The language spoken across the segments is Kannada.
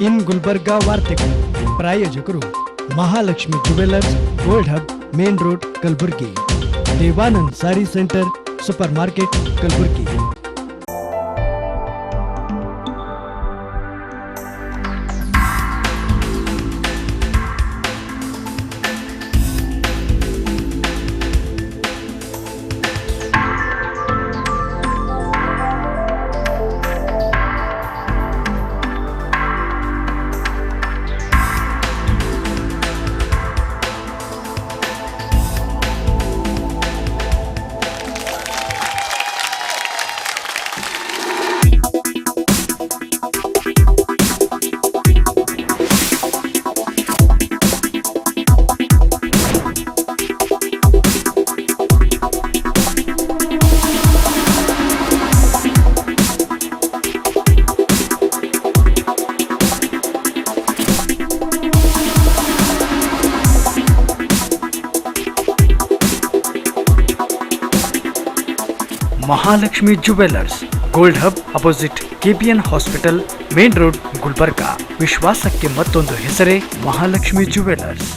ಇನ್ ಗುಲ್ಬರ್ಗಾ ವಾರ್ತೆಗಳು ಪ್ರಾಯೋಜಕರು Mahalakshmi jewellers, gold hub, main road, Kalaburagi. Devanand sari centre, super market, Kalaburagi. Mahalakshmi jewellers, gold hub, opposite KPN hospital, main road, Gulbarga. ವಿಶ್ವಾಸಕ್ಕೆ ಮತ್ತೊಂದು ಹೆಸರೇ ಮಹಾಲಕ್ಷ್ಮಿ ಜುವೆಲ್ಲರ್ಸ್.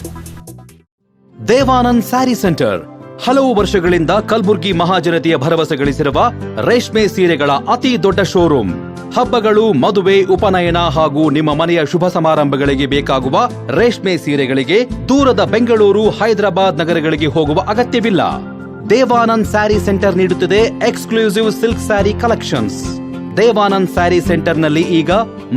ದೇವಾನಂದ್ ಸ್ಯಾರಿ ಸೆಂಟರ್ ಹಲವು ವರ್ಷಗಳಿಂದ ಕಲಬುರ್ಗಿ ಮಹಾಜನತೆಯ ಭರವಸೆ ಗಳಿಸಿರುವ ರೇಷ್ಮೆ ಸೀರೆಗಳ ಅತಿ ದೊಡ್ಡ ಶೋರೂಮ್. ಹಬ್ಬಗಳು, ಮದುವೆ, ಉಪನಯನ ಹಾಗೂ ನಿಮ್ಮ ಮನೆಯ ಶುಭ ಸಮಾರಂಭಗಳಿಗೆ ಬೇಕಾಗುವ ರೇಷ್ಮೆ ಸೀರೆಗಳಿಗೆ ದೂರದ ಬೆಂಗಳೂರು, ಹೈದರಾಬಾದ್ ನಗರಗಳಿಗೆ ಹೋಗುವ ಅಗತ್ಯವಿಲ್ಲ. ದೇವಾನಂದ್ ಸ್ಯಾರಿ ಸೆಂಟರ್ ನೀಡುತ್ತಿದೆ exclusive silk sari collections. Devanand sari ಸೆಂಟರ್ನಲ್ಲಿ ಈಗ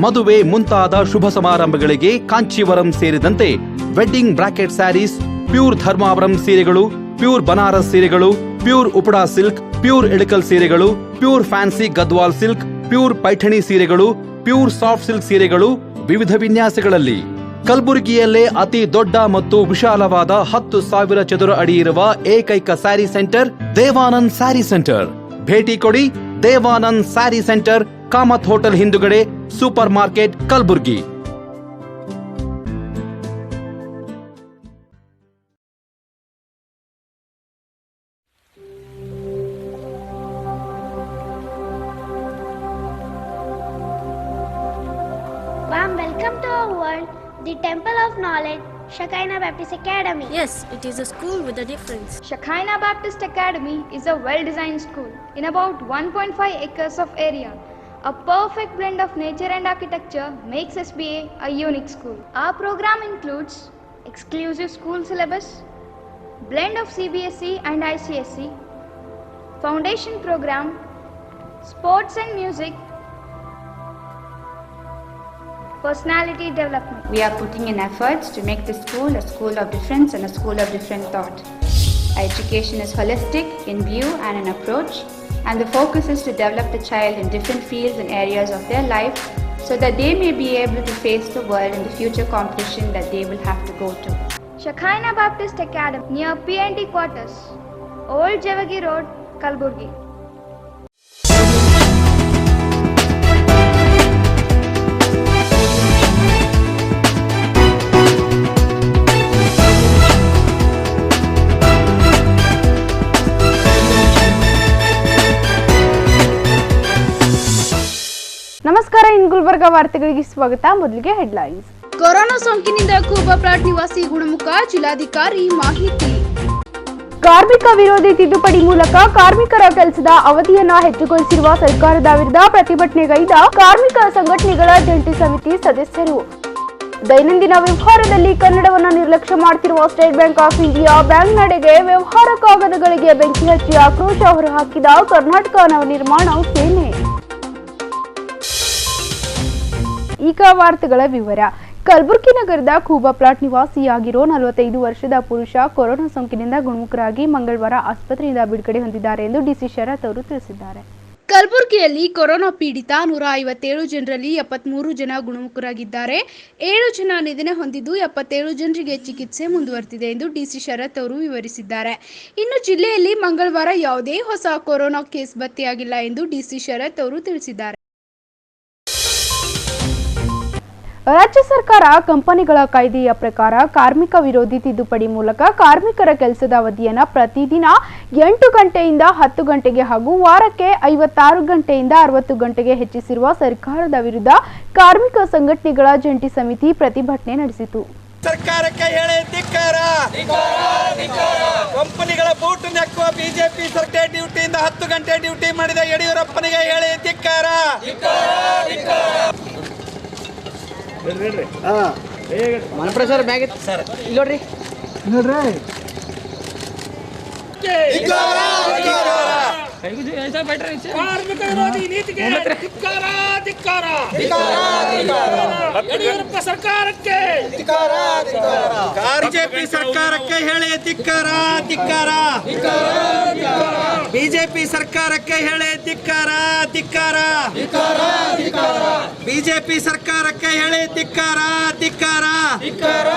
ಮದುವೆ ಮುಂತಾದ ಶುಭ ಸಮಾರಂಭಗಳಿಗೆ ಕಾಂಚೀವರಂ ಸೇರಿದಂತೆ wedding brocade saris, pure Dharmavaram ಸೀರೆಗಳು, ಪ್ಯೂರ್ ಬನಾರಸ್ ಸೀರೆಗಳು, pure Uppada silk, pure Ilkal ಸೀರೆಗಳು, pure fancy Gadwal silk, pure Paithani ಸೀರೆಗಳು, ಪ್ಯೂರ್ ಸಾಫ್ಟ್ ಸಿಲ್ಕ್ ಸೀರೆಗಳು ವಿವಿಧ ವಿನ್ಯಾಸಗಳಲ್ಲಿ. ಕಲಬುರಗಿಯಲ್ಲೇ ಅತಿ ದೊಡ್ಡ ಮತ್ತು ವಿಶಾಲವಾದ 10,000 ಚದುರ ಅಡಿ ಇರುವ ಏಕೈಕ ಸ್ಯಾರಿ ಸೆಂಟರ್ ದೇವಾನಂದ್ ಸ್ಯಾರಿ ಸೆಂಟರ್. ಭೇಟಿ ಕೊಡಿ. ದೇವಾನಂದ್ ಸ್ಯಾರಿ ಸೆಂಟರ್, ಕಾಮತ್ ಹೋಟೆಲ್ ಹಿಂದುಗಡೆ, super market, Kalaburagi. Warm welcome to our world, the Temple of Knowledge, Shekinah Baptist Academy. Yes, it is a school with a difference. Shekinah Baptist Academy is a well-designed school in about 1.5 acres of area. A perfect blend of nature and architecture makes SBA a unique school. Our program includes exclusive school syllabus, blend of CBSE and ICSE, foundation program, sports and music, personality development. We are putting in efforts to make the school a school of difference and a school of different thought. Our education is holistic in view and in approach, and the focus is to develop the child in different fields and areas of their life so that they may be able to face the world in the future competition that they will have to go to. Shekinah Baptist Academy near PNT quarters, Old Javagi Road, Kalburgi. ನಮಸ್ಕಾರ, ಇನ್ ಗುಲ್ಬರ್ಗಾ ವಾರ್ತೆಗಳಿಗೆ ಸ್ವಾಗತ. ಮೊದಲಿಗೆ ಹೆಡ್ಲೈನ್ಸ್. ಕೊರೋನಾ ಸೋಂಕಿನಿಂದ ಕೂಬಾ ಪ್ಲಾಟ್ ನಿವಾಸಿ ಗುಣಮುಖ, ಜಿಲ್ಲಾಧಿಕಾರಿ ಮಾಹಿತಿ. ಕಾರ್ಮಿಕ ವಿರೋಧಿ ತಿದ್ದುಪಡಿ ಮೂಲಕ ಕಾರ್ಮಿಕರ ಕೆಲಸದ ಅವಧಿಯನ್ನ ಹೆಚ್ಚುಗೊಳಿಸಿರುವ ಸರ್ಕಾರದ ವಿರುದ್ಧ ಪ್ರತಿಭಟನೆಗೈದ ಕಾರ್ಮಿಕ ಸಂಘಟನೆಗಳ ಜಂಟಿ ಸಮಿತಿ ಸದಸ್ಯರು. ದೈನಂದಿನ ವ್ಯವಹಾರದಲ್ಲಿ ಕನ್ನಡವನ್ನು ನಿರ್ಲಕ್ಷ್ಯ ಮಾಡುತ್ತಿರುವ State Bank of India bank ನಡೆಗೆ ವ್ಯವಹಾರ ಕಾಗದಗಳಿಗೆ ಬೆಂಕಿ ಹಚ್ಚಿ ಆಕ್ರೋಶ ಹೊರಹಾಕಿದ ಕರ್ನಾಟಕ ನವನಿರ್ಮಾಣ ಸೇನೆ. ಈಗ ವಾರ್ತೆಗಳ ವಿವರ. ಕಲಬುರಗಿ ನಗರದ ಕೂಬಾ ಪ್ಲಾಟ್ ನಿವಾಸಿಯಾಗಿರೋ 45 ವರ್ಷದ ಪುರುಷ ಕೊರೋನಾ ಸೋಂಕಿನಿಂದ ಗುಣಮುಖರಾಗಿ ಮಂಗಳವಾರ ಆಸ್ಪತ್ರೆಯಿಂದ ಬಿಡುಗಡೆ ಹೊಂದಿದ್ದಾರೆ ಎಂದು ಡಿಸಿ ಶರತ್ ಅವರು ತಿಳಿಸಿದ್ದಾರೆ. ಕಲಬುರಗಿಯಲ್ಲಿ ಕೊರೋನಾ ಪೀಡಿತ 157 ಜನರಲ್ಲಿ 73 ಜನ ಗುಣಮುಖರಾಗಿದ್ದಾರೆ. 7 ಜನ ನಿಧನ ಹೊಂದಿದ್ದು 77 ಜನರಿಗೆ ಚಿಕಿತ್ಸೆ ಮುಂದುವರೆದಿದೆ ಎಂದು ಡಿಸಿ ಶರತ್ ಅವರು ವಿವರಿಸಿದ್ದಾರೆ. ಇನ್ನು ಜಿಲ್ಲೆಯಲ್ಲಿ ಮಂಗಳವಾರ ಯಾವುದೇ ಹೊಸ ಕೊರೋನಾ ಕೇಸ್ ಪತ್ತೆಯಾಗಿಲ್ಲ ಎಂದು ಡಿಸಿ ಶರತ್ ಅವರು ತಿಳಿಸಿದ್ದಾರೆ. ರಾಜ್ಯ ಸರ್ಕಾರ ಕಂಪನಿಗಳ ಕಾಯ್ದೆಯ ಪ್ರಕಾರ ಕಾರ್ಮಿಕ ವಿರೋಧಿ ತಿದ್ದುಪಡಿ ಮೂಲಕ ಕಾರ್ಮಿಕರ ಕೆಲಸದ ಅವಧಿಯನ್ನು ಪ್ರತಿದಿನ 8 ಗಂಟೆಯಿಂದ 10 ಗಂಟೆಗೆ ಹಾಗೂ ವಾರಕ್ಕೆ 56 ಗಂಟೆಯಿಂದ 60 ಗಂಟೆಗೆ ಹೆಚ್ಚಿಸಿರುವ ಸರ್ಕಾರದ ವಿರುದ್ಧ ಕಾರ್ಮಿಕ ಸಂಘಟನೆಗಳ ಜಂಟಿ ಸಮಿತಿ ಪ್ರತಿಭಟನೆ ನಡೆಸಿತು. ಸರ್ಕಾರಕ್ಕೆ ಹೇಳಿ ಧಿಕ್ಕಾರ. ಕಂಪನಿಗಳ ಬೂಟು ನೆಕ್ಕುವ ಬಿಜೆಪಿ ಸರ್ಕಾರ ಡ್ಯೂಟಿಯಿಂದ 10 ಗಂಟೆ ಡ್ಯೂಟಿ ಮಾಡಿದ ಯಡಿಯೂರಪ್ಪನಿಗೆ ಹೇಳಿ ಧಿಕ್ಕಾರ. ಮನಪ್ರಸಾರ ಬ್ಯಾಗ್ ಸರ್ ಇಲ್ಲಿ ನೋಡ್ರಿ ಕಾರ್ಮಿಕ ವಿರೋಧಿ ನೀತಿಗೆ ಧಿಕ್ಕಾರ ಧಿಕ್ಕಾರ. ಯಡಿಯೂರಪ್ಪ ಸರ್ಕಾರಕ್ಕೆ ಬಿಜೆಪಿ ಸರ್ಕಾರಕ್ಕೆ ಹೇಳಿ ಧಿಕ್ಕಾರ ಧಿಕ್ಕಾರ. ಬಿಜೆಪಿ ಸರ್ಕಾರಕ್ಕೆ ಹೇಳಿ ಧಿಕ್ಕಾರ ಧಿಕ್ಕಾರ. ಬಿಜೆಪಿ ಸರ್ಕಾರಕ್ಕೆ ಹೇಳಿ ಧಿಕ್ಕಾರ ಧಿಕ್ಕಾರ.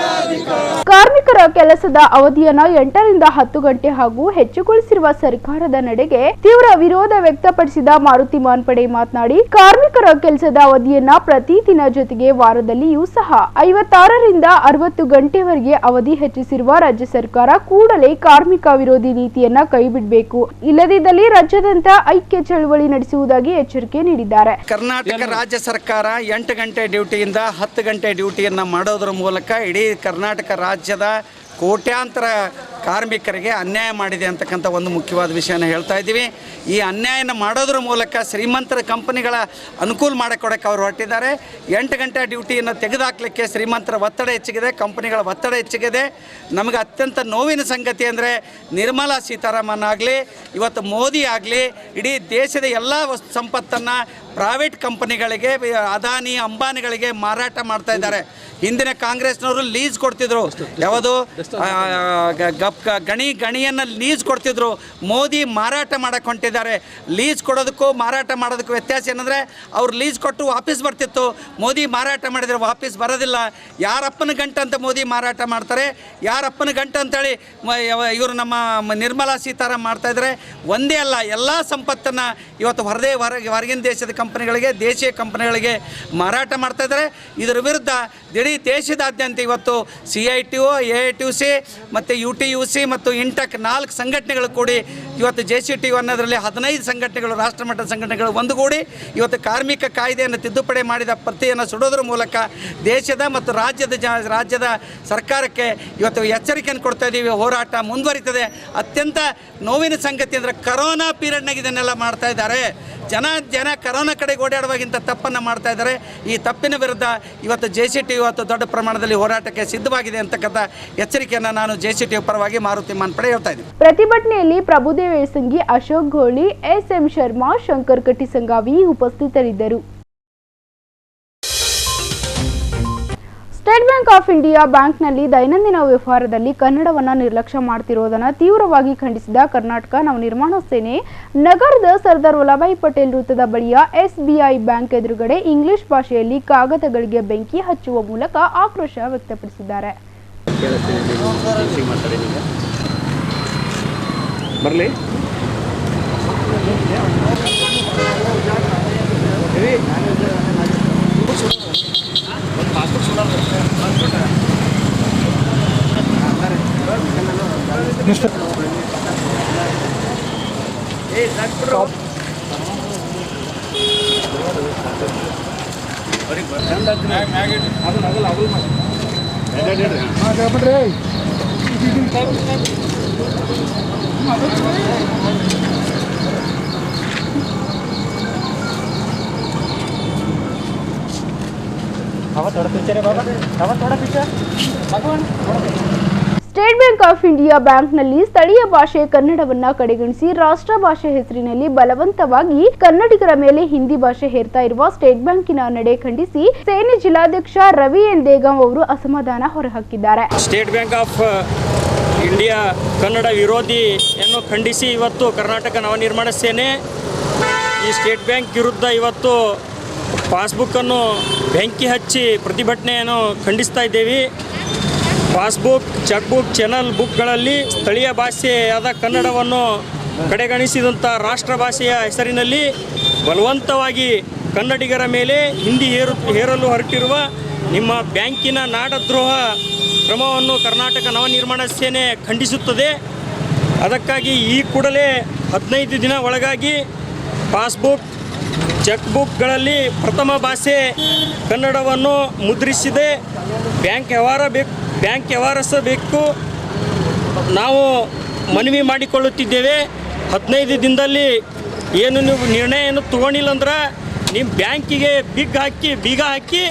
ಕಾರ್ಮಿಕರ ಕೆಲಸದ ಅವಧಿಯನ್ನು 8 ರಿಂದ 10 ಗಂಟೆ ಹಾಗೂ ಹೆಚ್ಚುಗೊಳಿಸಿರುವ ಸರ್ಕಾರದ ನಡೆಗೆ ತೀವ್ರ ವಿರೋಧ ವ್ಯಕ್ತಪಡಿಸಿದ ಮಾರುತಿ ಮಾನ್ಪಡೆ ಮಾತನಾಡಿ, ಕಾರ್ಮಿಕರ ಕೆಲಸದ ಅವಧಿಯನ್ನ ಪ್ರತಿದಿನ ಜೊತೆಗೆ ವಾರದಲ್ಲಿಯೂ ಸಹ 56 ರಿಂದ 60 ಗಂಟೆವರೆಗೆ ಅವಧಿ ಹೆಚ್ಚಿಸಿರುವ ರಾಜ್ಯ ಸರ್ಕಾರ ಕೂಡಲೇ ಕಾರ್ಮಿಕ ವಿರೋಧಿ ನೀತಿಯನ್ನ ಕೈಬಿಡಬೇಕು, ಇಲ್ಲದಿದ್ದಲ್ಲಿ ರಾಜ್ಯಾದ್ಯಂತ ಐಕ್ಯ ಚಳವಳಿ ನಡೆಸುವುದಾಗಿ ಎಚ್ಚರಿಕೆ ನೀಡಿದ್ದಾರೆ. ಕರ್ನಾಟಕ ರಾಜ್ಯ ಸರ್ಕಾರ 8 ಗಂಟೆ ಡ್ಯೂಟಿಯಿಂದ 10 ಗಂಟೆ ಡ್ಯೂಟಿಯನ್ನು ಮಾಡೋದ್ರ ಮೂಲಕ ಇಡೀ ಕರ್ನಾಟಕ ರಾಜ್ಯದ ಕೋಟ್ಯಾಂತರ ಕಾರ್ಮಿಕರಿಗೆ ಅನ್ಯಾಯ ಮಾಡಿದೆ ಅಂತಕ್ಕಂಥ ಒಂದು ಮುಖ್ಯವಾದ ವಿಷಯನ ಹೇಳ್ತಾ ಇದ್ದೀವಿ. ಈ ಅನ್ಯಾಯನ ಮಾಡೋದ್ರ ಮೂಲಕ ಶ್ರೀಮಂತರ ಕಂಪನಿಗಳ ಅನುಕೂಲ ಮಾಡಿಕೊಡೋಕ್ಕೆ ಅವರು ಹೊರಟಿದ್ದಾರೆ. 8 ಗಂಟೆ ಡ್ಯೂಟಿಯನ್ನು ತೆಗೆದುಹಾಕಲಿಕ್ಕೆ ಶ್ರೀಮಂತರ ಒತ್ತಡ ಹೆಚ್ಚಿಗಿದೆ, ಕಂಪನಿಗಳ ಒತ್ತಡ ಹೆಚ್ಚಿಗಿದೆ. ನಮಗೆ ಅತ್ಯಂತ ನೋವಿನ ಸಂಗತಿ ಅಂದರೆ ನಿರ್ಮಲಾ ಸೀತಾರಾಮನ್ ಆಗಲಿ, ಇವತ್ತು ಮೋದಿ ಆಗಲಿ ಇಡೀ ದೇಶದ ಎಲ್ಲ ಸಂಪತ್ತನ್ನು ಪ್ರೈವೇಟ್ ಕಂಪನಿಗಳಿಗೆ, ಅದಾನಿ ಅಂಬಾನಿಗಳಿಗೆ ಮಾರಾಟ ಮಾಡ್ತಾ ಇದ್ದಾರೆ. ಹಿಂದಿನ ಕಾಂಗ್ರೆಸ್ನವರು ಲೀಸ್ ಕೊಡ್ತಿದ್ರು, ಯಾವುದು ಗಣಿಯನ್ನು ಲೀಸ್ ಕೊಡ್ತಿದ್ರು. ಮೋದಿ ಮಾರಾಟ ಮಾಡಕ್ಕೆ ಹೊಂಟಿದ್ದಾರೆ. ಲೀಸ್ ಕೊಡೋದಕ್ಕೂ ಮಾರಾಟ ಮಾಡೋದಕ್ಕೂ ವ್ಯತ್ಯಾಸ ಏನಂದರೆ, ಅವ್ರು ಲೀಸ್ ಕೊಟ್ಟು ವಾಪಸ್ ಬರ್ತಿತ್ತು, ಮೋದಿ ಮಾರಾಟ ಮಾಡಿದರೆ ವಾಪಸ್ ಬರೋದಿಲ್ಲ. ಯಾರಪ್ಪನ ಗಂಟು ಅಂತ ಮೋದಿ ಮಾರಾಟ ಮಾಡ್ತಾರೆ, ಯಾರಪ್ಪನ ಗಂಟು ಅಂತೇಳಿ ಇವರು ನಮ್ಮ ನಿರ್ಮಲಾ ಸೀತಾರಾಮನ್ ಮಾಡ್ತಾ ಇದ್ದಾರೆ. ಒಂದೇ ಅಲ್ಲ, ಎಲ್ಲ ಸಂಪತ್ತನ್ನು ಇವತ್ತು ಹೊರಗಿನ ದೇಶದ ಕಂಪನಿಗಳಿಗೆ, ದೇಶೀಯ ಕಂಪನಿಗಳಿಗೆ ಮಾರಾಟ ಮಾಡ್ತಾ ಇದ್ದಾರೆ. ಇದರ ವಿರುದ್ಧ ಇಡೀ ದೇಶದಾದ್ಯಂತ ಇವತ್ತು CITO, AITUC ಮತ್ತು UTUC ಮತ್ತು ಇಂಟಕ್ 4 ಸಂಘಟನೆಗಳು ಕೂಡಿ ಇವತ್ತು JCTU ಅನ್ನೋದರಲ್ಲಿ 15 ಸಂಘಟನೆಗಳು, ರಾಷ್ಟ್ರಮಟ್ಟದ ಸಂಘಟನೆಗಳು ಒಂದುಗೂಡಿ ಇವತ್ತು ಕಾರ್ಮಿಕ ಕಾಯ್ದೆಯನ್ನು ತಿದ್ದುಪಡಿ ಮಾಡಿದ ಪ್ರತಿಯನ್ನು ಸುಡೋದ್ರ ಮೂಲಕ ದೇಶದ ಮತ್ತು ರಾಜ್ಯದ ಸರ್ಕಾರಕ್ಕೆ ಇವತ್ತು ಎಚ್ಚರಿಕೆಯನ್ನು ಕೊಡ್ತಾ ಇದ್ದೀವಿ. ಹೋರಾಟ ಮುಂದುವರಿತದೆ. ಅತ್ಯಂತ ನೋವಿನ ಸಂಗತಿ ಅಂದರೆ ಕರೋನಾ ಪೀರಿಯಡ್ನಾಗ ಇದನ್ನೆಲ್ಲ ಮಾಡ್ತಾ ಇದ್ದಾರೆ. ಜನ ಕರೋನಾ ಕಡೆಗೆ ಓಡಾಡುವಾಗಿಂತ ತಪ್ಪನ್ನು ಮಾಡ್ತಾ ಇದ್ದಾರೆ. ಈ ತಪ್ಪಿನ ವಿರುದ್ಧ ಇವತ್ತು JCTU ಇವತ್ತು ದೊಡ್ಡ ಪ್ರಮಾಣದಲ್ಲಿ ಹೋರಾಟಕ್ಕೆ ಸಿದ್ಧವಾಗಿದೆ ಅಂತಕ್ಕಂಥ ಎಚ್ಚರಿಕೆಯನ್ನು ನಾನು JCTU ಪರವಾಗಿ ಮಾರುತಿ ಮಾನ್ಪಡೆ ಹೇಳ್ತಾ ಇದ್ದೀನಿ. ಪ್ರತಿಭಟನೆಯಲ್ಲಿ ಪ್ರಭುದೇವ್ ಏಳ್ಸಂಗಿ, ಅಶೋಕ್ ಗೋಳಿ, SM ಶರ್ಮಾ, ಶಂಕರ್ ಕಟ್ಟಿಸಂಗಾವಿ ಉಪಸ್ಥಿತರಿದ್ದರು. ಸ್ಟೇಟ್ ಬ್ಯಾಂಕ್ ಆಫ್ ಇಂಡಿಯಾ ಬ್ಯಾಂಕ್ನಲ್ಲಿ ದೈನಂದಿನ ವ್ಯವಹಾರದಲ್ಲಿ ಕನ್ನಡವನ್ನು ನಿರ್ಲಕ್ಷ್ಯ ಮಾಡ್ತಿರೋದನ್ನು ತೀವ್ರವಾಗಿ ಖಂಡಿಸಿದ ಕರ್ನಾಟಕ ನವನಿರ್ಮಾಣ ಸೇನೆ ನಗರದ ಸರ್ದಾರ್ ವಲ್ಲಭಾಯಿ ಪಟೇಲ್ ವೃತ್ತದ ಬಳಿಯ SBI ಬ್ಯಾಂಕ್ ಎದುರುಗಡೆ ಇಂಗ್ಲಿಷ್ ಭಾಷೆಯಲ್ಲಿ ಕಾಗದಗಳಿಗೆ ಬೆಂಕಿ ಹಚ್ಚುವ ಮೂಲಕ ಆಕ್ರೋಶ ವ್ಯಕ್ತಪಡಿಸಿದ್ದಾರೆ. ಸ್ಟೇಟ್ ಬ್ಯಾಂಕ್ ಆಫ್ ಇಂಡಿಯಾ ಬ್ಯಾಂಕ್ನಲ್ಲಿ ಸ್ಥಳೀಯ ಭಾಷೆ ಕನ್ನಡವನ್ನ ಕಡೆಗಣಿಸಿ ರಾಷ್ಟ್ರ ಭಾಷೆ ಹೆಸರಿನಲ್ಲಿ ಬಲವಂತವಾಗಿ ಕನ್ನಡಿಗರ ಮೇಲೆ ಹಿಂದಿ ಭಾಷೆ ಹೇರ್ತಾ ಇರುವ ಸ್ಟೇಟ್ ಬ್ಯಾಂಕಿನ ನಡೆ ಖಂಡಿಸಿ ಸೇನೆ ಜಿಲ್ಲಾಧ್ಯಕ್ಷ ರವಿ ಎನ್ ದೇಗಂ ಅವರು ಅಸಮಾಧಾನ ಹೊರಹಾಕಿದ್ದಾರೆ. State Bank of India Kannada ವಿರೋಧಿಯನ್ನು ಖಂಡಿಸಿ ಇವತ್ತು ಕರ್ನಾಟಕ ನವನಿರ್ಮಾಣ ಸೇನೆ ಈ ಸ್ಟೇಟ್ ಬ್ಯಾಂಕ್ ವಿರುದ್ಧ ಇವತ್ತು ಪಾಸ್ಬುಕ್ಕನ್ನು ಬೆಂಕಿ ಹಚ್ಚಿ ಪ್ರತಿಭಟನೆಯನ್ನು ಖಂಡಿಸ್ತಾ ಇದ್ದೇವೆ. ಪಾಸ್ಬುಕ್, ಚೆಕ್ಬುಕ್, ಚಾನಲ್ ಬುಕ್ಗಳಲ್ಲಿ ಸ್ಥಳೀಯ ಭಾಷೆಯಾದ ಕನ್ನಡವನ್ನು ಕಡೆಗಣಿಸಿದಂಥ ರಾಷ್ಟ್ರ ಭಾಷೆಯ ಹೆಸರಿನಲ್ಲಿ ಬಲವಂತವಾಗಿ ಕನ್ನಡಿಗರ ಮೇಲೆ ಹಿಂದಿ ಹೇರಲು ಹೊರಟಿರುವ ನಿಮ್ಮ ಬ್ಯಾಂಕಿನ ನಾಡದ್ರೋಹ ಕ್ರಮವನ್ನು ಕರ್ನಾಟಕ ನವನಿರ್ಮಾಣ ಸೇನೆ ಖಂಡಿಸುತ್ತದೆ. ಅದಕ್ಕಾಗಿ ಈ ಕೂಡಲೇ 15 ದಿನ ಒಳಗಾಗಿ ಪಾಸ್ಬುಕ್, ಚೆಕ್ ಬುಕ್ಗಳಲ್ಲಿ ಪ್ರಥಮ ಭಾಷೆ ಕನ್ನಡವನ್ನು ಮುದ್ರಿಸಿದೆ ಬ್ಯಾಂಕ್ ವ್ಯವಹರಿಸಬೇಕು ನಾವು ಮನವಿ ಮಾಡಿಕೊಳ್ಳುತ್ತಿದ್ದೇವೆ. 15 ದಿನದಲ್ಲಿ ಏನು ನೀವು ನಿರ್ಣಯವನ್ನು ತಗೊಂಡಿಲ್ಲ ಅಂದ್ರೆ ನಿಮ್ಮ ಬ್ಯಾಂಕಿಗೆ ಬೀಗ ಹಾಕಿ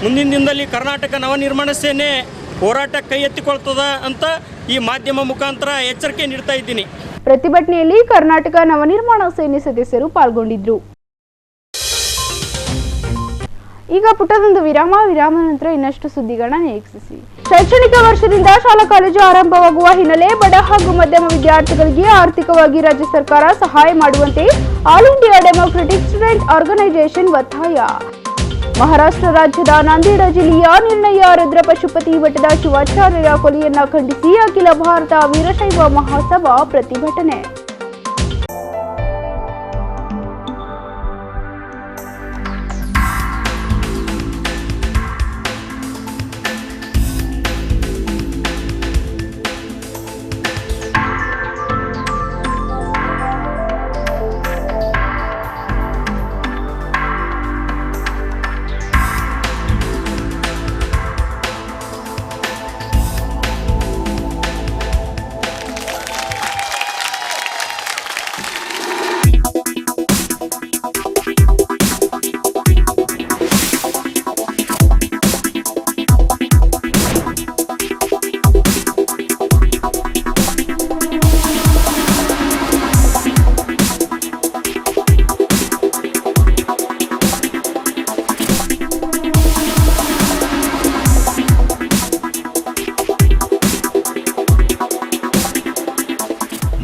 ಮುಂದಿನ ದಿನದಲ್ಲಿ ಕರ್ನಾಟಕ ನವನಿರ್ಮಾಣ ಸೇನೆ ಹೋರಾಟ ಕೈ ಎತ್ತಿಕೊಳ್ತದ ಅಂತ ಈ ಮಾಧ್ಯಮ ಮುಖಾಂತರ ಎಚ್ಚರಿಕೆ ನೀಡ್ತಾ ಇದ್ದೀನಿ. ಪ್ರತಿಭಟನೆಯಲ್ಲಿ ಕರ್ನಾಟಕ ನವನಿರ್ಮಾಣ ಸೇನೆ ಸದಸ್ಯರು ಪಾಲ್ಗೊಂಡಿದ್ರು. ಈಗ ಪುಟ್ಟದೊಂದು ವಿರಾಮ ನಂತರ ಇನ್ನಷ್ಟು ಸುದ್ದಿಗಳನ್ನ ನಿರೀಕ್ಷಿಸಿ. ಶೈಕ್ಷಣಿಕ ವರ್ಷದಿಂದ ಶಾಲಾ ಕಾಲೇಜು ಆರಂಭವಾಗುವ ಹಿನ್ನೆಲೆ ಬಡ ಹಾಗೂ ಮಧ್ಯಮ ವಿದ್ಯಾರ್ಥಿಗಳಿಗೆ ಆರ್ಥಿಕವಾಗಿ ರಾಜ್ಯ ಸರ್ಕಾರ ಸಹಾಯ ಮಾಡುವಂತೆ all India democratic student organisation ಒತ್ತಾಯ. ಮಹಾರಾಷ್ಟ್ರ ರಾಜ್ಯದ ನಾಂದೇಡ ಜಿಲ್ಲೆಯ ನಿರ್ಣಯ ರುದ್ರ ಪಶುಪತಿ ಮಠದ ಶಿವಾಚಾರ್ಯರ ಕೊಲೆಯನ್ನ ಖಂಡಿಸಿ ಅಖಿಲ ಭಾರತ ವೀರಶೈವ ಮಹಾಸಭಾ ಪ್ರತಿಭಟನೆ.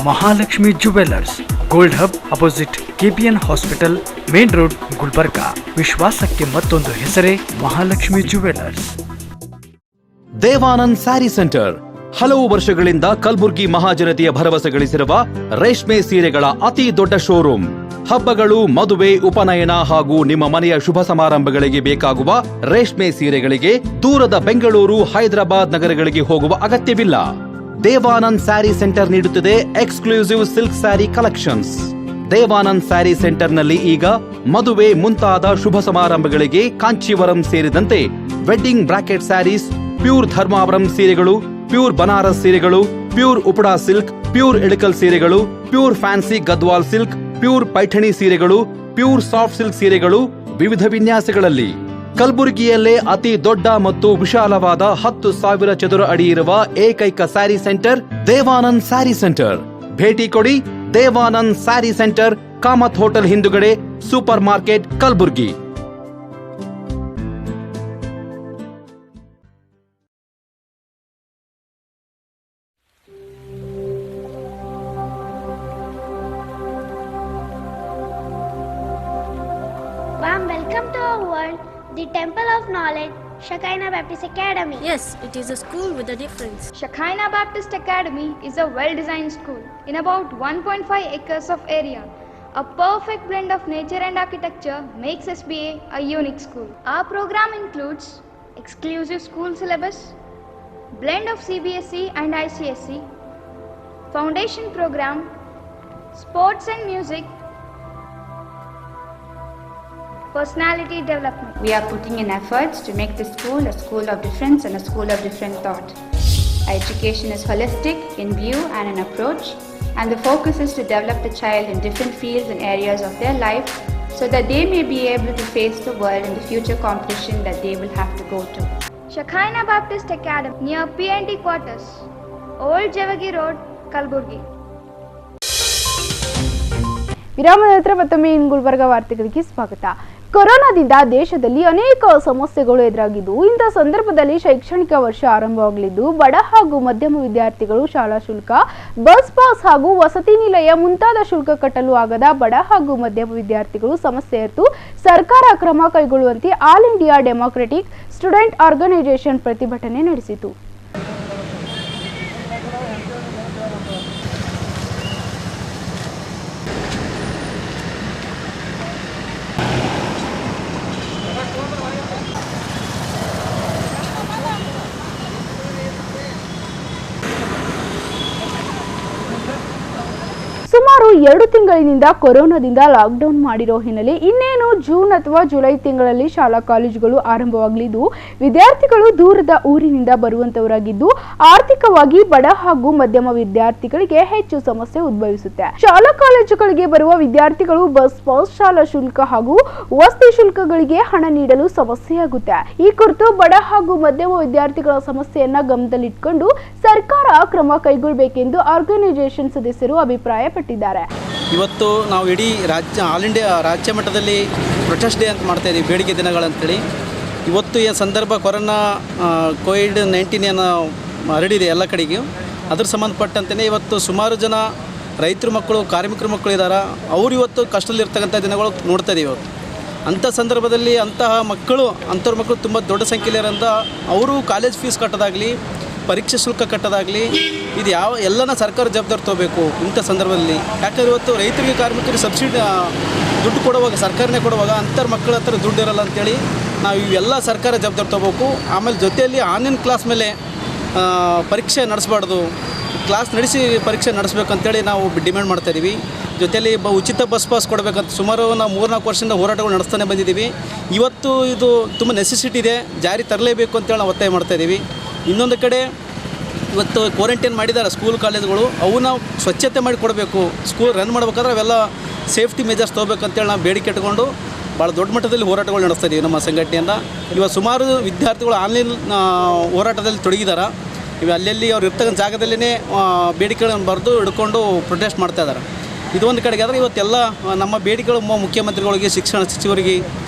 Mahalakshmi jewellers, gold hub opposite KPN hospital, main road, Gulbarga. ವಿಶ್ವಾಸಕ್ಕೆ ಮತ್ತೊಂದು ಹೆಸರೇ ಮಹಾಲಕ್ಷ್ಮಿ ಜುವೆಲ್ಲರ್ಸ್. ದೇವಾನಂದ್ ಸ್ಯಾರಿ ಸೆಂಟರ್ ಹಲವು ವರ್ಷಗಳಿಂದ ಕಲಬುರ್ಗಿ ಮಹಾಜನತೆಯ ಭರವಸೆ ಗಳಿಸಿರುವ ರೇಷ್ಮೆ ಸೀರೆಗಳ ಅತಿ ದೊಡ್ಡ ಶೋರೂಮ್. ಹಬ್ಬಗಳು, ಮದುವೆ, ಉಪನಯನ ಹಾಗೂ ನಿಮ್ಮ ಮನೆಯ ಶುಭ ಸಮಾರಂಭಗಳಿಗೆ ಬೇಕಾಗುವ ರೇಷ್ಮೆ ಸೀರೆಗಳಿಗೆ ದೂರದ ಬೆಂಗಳೂರು, ಹೈದರಾಬಾದ್ ನಗರಗಳಿಗೆ ಹೋಗುವ ಅಗತ್ಯವಿಲ್ಲ. ದೇವಾನಂದ್ ಸ್ಯಾರಿ ಸೆಂಟರ್ ನೀಡುತ್ತಿದೆ exclusive silk sari collections. Devanand sari ಸೆಂಟರ್ನಲ್ಲಿ ಈಗ ಮದುವೆ ಮುಂತಾದ ಶುಭ ಸಮಾರಂಭಗಳಿಗೆ ಕಾಂಚೀವರಂ ಸೇರಿದಂತೆ wedding brocade saris, pure Dharmavaram ಸೀರೆಗಳು, ಪ್ಯೂರ್ ಬನಾರಸ್ ಸೀರೆಗಳು, pure Uppada silk, pure Ilkal ಸೀರೆಗಳು, pure fancy Gadwal silk, pure Paithani ಸೀರೆಗಳು, ಪ್ಯೂರ್ ಸಾಫ್ಟ್ ಸಿಲ್ಕ್ ಸೀರೆಗಳು ವಿವಿಧ ವಿನ್ಯಾಸಗಳಲ್ಲಿ. ಕಲಬುರಗಿಯಲ್ಲೇ ಅತಿ ದೊಡ್ಡ ಮತ್ತು ವಿಶಾಲವಾದ 10,000 ಚದುರ ಅಡಿ ಇರುವ ಏಕೈಕ ಸ್ಯಾರಿ ಸೆಂಟರ್ ದೇವಾನಂದ್ ಸ್ಯಾರಿ ಸೆಂಟರ್. ಭೇಟಿ ಕೊಡಿ. ದೇವಾನಂದ್ ಸ್ಯಾರಿ ಸೆಂಟರ್, ಕಾಮತ್ ಹೋಟೆಲ್ ಹಿಂದುಗಡೆ, super market, Kalaburagi. Warm welcome to our world, the Temple of Knowledge, Shekinah Baptist Academy. Yes, it is a school with a difference. Shekinah Baptist Academy is a well-designed school in about 1.5 acres of area. A perfect blend of nature and architecture makes SBA a unique school. Our program includes exclusive school syllabus, blend of CBSE and ICSE, foundation program, sports and music, personality development. We are putting in efforts to make this school a school of difference and a school of different thought. Our education is holistic in view and in approach, and the focus is to develop the child in different fields and areas of their life so that they may be able to face the world and the future competition that they will have to go to. Shekinah Baptist Academy near PNT quarters, Old Javagi Road, Kalburgi. ವಿರಾಮ ನಂತರ ಮತ್ತೊಮ್ಮೆ ಗುಲ್ಬರ್ಗಾ ವಾರ್ತೆಗಳಿಗೆ ಸ್ವಾಗತ. ಕೊರೋನಾದಿಂದ ದೇಶದಲ್ಲಿ ಅನೇಕ ಸಮಸ್ಯೆಗಳು ಎದುರಾಗಿದ್ದು, ಇಂಥ ಸಂದರ್ಭದಲ್ಲಿ ಶೈಕ್ಷಣಿಕ ವರ್ಷ ಆರಂಭವಾಗಲಿದ್ದು, ಬಡ ಹಾಗೂ ಮಧ್ಯಮ ವಿದ್ಯಾರ್ಥಿಗಳು ಶಾಲಾ ಶುಲ್ಕ, ಬಸ್ ಪಾಸ್ ಹಾಗೂ ವಸತಿ ನಿಲಯ ಮುಂತಾದ ಶುಲ್ಕ ಕಟ್ಟಲು ಆಗದ ಬಡ ಹಾಗೂ ಮಧ್ಯಮ ವಿದ್ಯಾರ್ಥಿಗಳು ಸಮಸ್ಯೆ ಇತ್ತು ಸರ್ಕಾರ ಕ್ರಮ ಕೈಗೊಳ್ಳುವಂತೆ all India democratic student organisation ಪ್ರತಿಭಟನೆ ನಡೆಸಿತು. 2 ತಿಂಗಳಿನಿಂದ ಕೊರೋನಾದಿಂದ ಲಾಕ್ಡೌನ್ ಮಾಡಿರೋ ಹಿನ್ನೆಲೆ ಇನ್ನೇನು ಜೂನ್ ಅಥವಾ ಜುಲೈ ತಿಂಗಳಲ್ಲಿ ಶಾಲಾ ಕಾಲೇಜುಗಳು ಆರಂಭವಾಗಲಿದ್ದು ವಿದ್ಯಾರ್ಥಿಗಳು ದೂರದ ಊರಿನಿಂದ ಬರುವಂತವರಾಗಿದ್ದು ಆರ್ಥಿಕವಾಗಿ ಬಡ ಹಾಗೂ ಮಧ್ಯಮ ವಿದ್ಯಾರ್ಥಿಗಳಿಗೆ ಹೆಚ್ಚು ಸಮಸ್ಯೆ ಉದ್ಭವಿಸುತ್ತೆ. ಶಾಲಾ ಕಾಲೇಜುಗಳಿಗೆ ಬರುವ ವಿದ್ಯಾರ್ಥಿಗಳು ಬಸ್ ಪಾಸ್, ಶಾಲಾ ಶುಲ್ಕ ಹಾಗೂ ವಸತಿ ಶುಲ್ಕಗಳಿಗೆ ಹಣ ನೀಡಲು ಸಮಸ್ಯೆಯಾಗುತ್ತೆ. ಈ ಕುರಿತು ಬಡ ಹಾಗೂ ಮಧ್ಯಮ ವಿದ್ಯಾರ್ಥಿಗಳ ಸಮಸ್ಯೆಯನ್ನ ಗಮನದಲ್ಲಿಟ್ಟುಕೊಂಡು ಸರ್ಕಾರ ಕ್ರಮ ಕೈಗೊಳ್ಳಬೇಕೆಂದು ಆರ್ಗನೈಸೇಷನ್ ಸದಸ್ಯರು ಅಭಿಪ್ರಾಯಪಟ್ಟಿದ್ದಾರೆ. ಇವತ್ತು ನಾವು ಇಡೀ ಆಲ್ ಇಂಡಿಯಾ ರಾಜ್ಯ ಮಟ್ಟದಲ್ಲಿ ಪ್ರೊಟೆಸ್ಟ್ ಡೇ ಅಂತ ಮಾಡ್ತಾ ಇದ್ದೀವಿ, ಬೇಡಿಕೆ ದಿನಗಳಂತೇಳಿ. ಇವತ್ತು ಈ ಸಂದರ್ಭ ಕೊರೋನಾ ಕೋವಿಡ್-19 ಏನು ಹರಡಿದೆ ಎಲ್ಲ ಕಡೆಗೂ, ಅದ್ರ ಸಂಬಂಧಪಟ್ಟಂತೆ ಇವತ್ತು ಸುಮಾರು ಜನ ರೈತರ ಮಕ್ಕಳು, ಕಾರ್ಮಿಕರ ಮಕ್ಕಳು ಇದ್ದಾರೆ. ಅವರು ಇವತ್ತು ಕಷ್ಟದಲ್ಲಿರ್ತಕ್ಕಂಥ ದಿನಗಳು ನೋಡ್ತಾ ಇದ್ದೀವಿ. ಇವತ್ತು ಅಂಥ ಸಂದರ್ಭದಲ್ಲಿ ಅಂಥವ್ರ ಮಕ್ಕಳು ತುಂಬ ದೊಡ್ಡ ಸಂಖ್ಯೆಯಲ್ಲಿರೋಂಥ ಅವರು ಕಾಲೇಜ್ ಫೀಸ್ ಕಟ್ಟೋದಾಗಲಿ, ಪರೀಕ್ಷೆ ಶುಲ್ಕ ಕಟ್ಟೋದಾಗಲಿ, ಇದು ಎಲ್ಲನ ಸರ್ಕಾರ ಜವಾಬ್ದಾರಿ ತೊಗೋಬೇಕು ಇಂಥ ಸಂದರ್ಭದಲ್ಲಿ. ಯಾಕಂದರೆ ಇವತ್ತು ರೈತರಿಗೆ, ಕಾರ್ಮಿಕರಿಗೆ ಸಬ್ಸಿಡಿ ದುಡ್ಡು ಕೊಡುವಾಗ, ಸರ್ಕಾರನೇ ಕೊಡುವಾಗ ಅಂಥವ್ರ ಮಕ್ಕಳ ಹತ್ರ ದುಡ್ಡು ಇರಲ್ಲ ಅಂತೇಳಿ ನಾವು ಇವೆಲ್ಲ ಸರ್ಕಾರ ಜವಾಬ್ದಾರಿ ತೊಗೋಬೇಕು. ಆಮೇಲೆ ಜೊತೆಯಲ್ಲಿ ಆನ್ಲೈನ್ ಕ್ಲಾಸ್ ಮೇಲೆ ಪರೀಕ್ಷೆ ನಡೆಸಬಾರ್ದು, ಕ್ಲಾಸ್ ನಡೆಸಿ ಪರೀಕ್ಷೆ ನಡೆಸಬೇಕಂತೇಳಿ ನಾವು ಡಿಮ್ಯಾಂಡ್ ಮಾಡ್ತಾಯಿದ್ದೀವಿ. ಜೊತೆಯಲ್ಲಿ ಉಚಿತ ಬಸ್ ಪಾಸ್ ಕೊಡಬೇಕಂತ ಸುಮಾರು ನಾವು 3-4 ವರ್ಷದಿಂದ ಹೋರಾಟಗಳು ನಡೆಸ್ತಾನೆ ಬಂದಿದ್ದೀವಿ. ಇವತ್ತು ಇದು ತುಂಬ ನೆಸೆಸಿಟಿ ಇದೆ, ಜಾರಿ ತರಲೇಬೇಕು ಅಂತೇಳಿ ನಾವು ಒತ್ತಾಯ ಮಾಡ್ತಾಯಿದ್ದೀವಿ. ಇನ್ನೊಂದು ಕಡೆ ಇವತ್ತು ಕ್ವಾರಂಟೈನ್ ಮಾಡಿದ್ದಾರೆ ಸ್ಕೂಲ್ ಕಾಲೇಜುಗಳು, ಅವನ್ನ ಸ್ವಚ್ಛತೆ ಮಾಡಿ ಕೊಡಬೇಕು. ಸ್ಕೂಲ್ ರನ್ ಮಾಡ್ಬೇಕಾದ್ರೆ ಅವೆಲ್ಲ ಸೇಫ್ಟಿ ಮೆಜರ್ಸ್ ತೊಗೋಬೇಕಂತೇಳಿ ನಾವು ಬೇಡಿಕೆ ಇಟ್ಕೊಂಡು ಭಾಳ ದೊಡ್ಡ ಮಟ್ಟದಲ್ಲಿ ಹೋರಾಟಗಳು ನಡೆಸ್ತಾ ಇದ್ದೀವಿ ನಮ್ಮ ಸಂಘಟನೆಯಿಂದ. ಇವತ್ತು ಸುಮಾರು ವಿದ್ಯಾರ್ಥಿಗಳು ಆನ್ಲೈನ್ ಹೋರಾಟದಲ್ಲಿ ತೊಡಗಿದ್ದಾರೆ. ಇವು ಅಲ್ಲಲ್ಲಿ ಅವ್ರು ಇರ್ತಕ್ಕಂಥ ಜಾಗದಲ್ಲೇ ಬೇಡಿಕೆಗಳನ್ನು ಬರೆದು ಹಿಡ್ಕೊಂಡು ಪ್ರೊಟೆಸ್ಟ್ ಮಾಡ್ತಾ ಇದ್ದಾರೆ. ಇದೊಂದು ಕಡೆಗೆ ಆದರೆ ಇವತ್ತೆಲ್ಲ ನಮ್ಮ ಬೇಡಿಕೆಗಳು ಮುಖ್ಯಮಂತ್ರಿಗಳಿಗೆ, ಶಿಕ್ಷಣ ಸಚಿವರಿಗೆ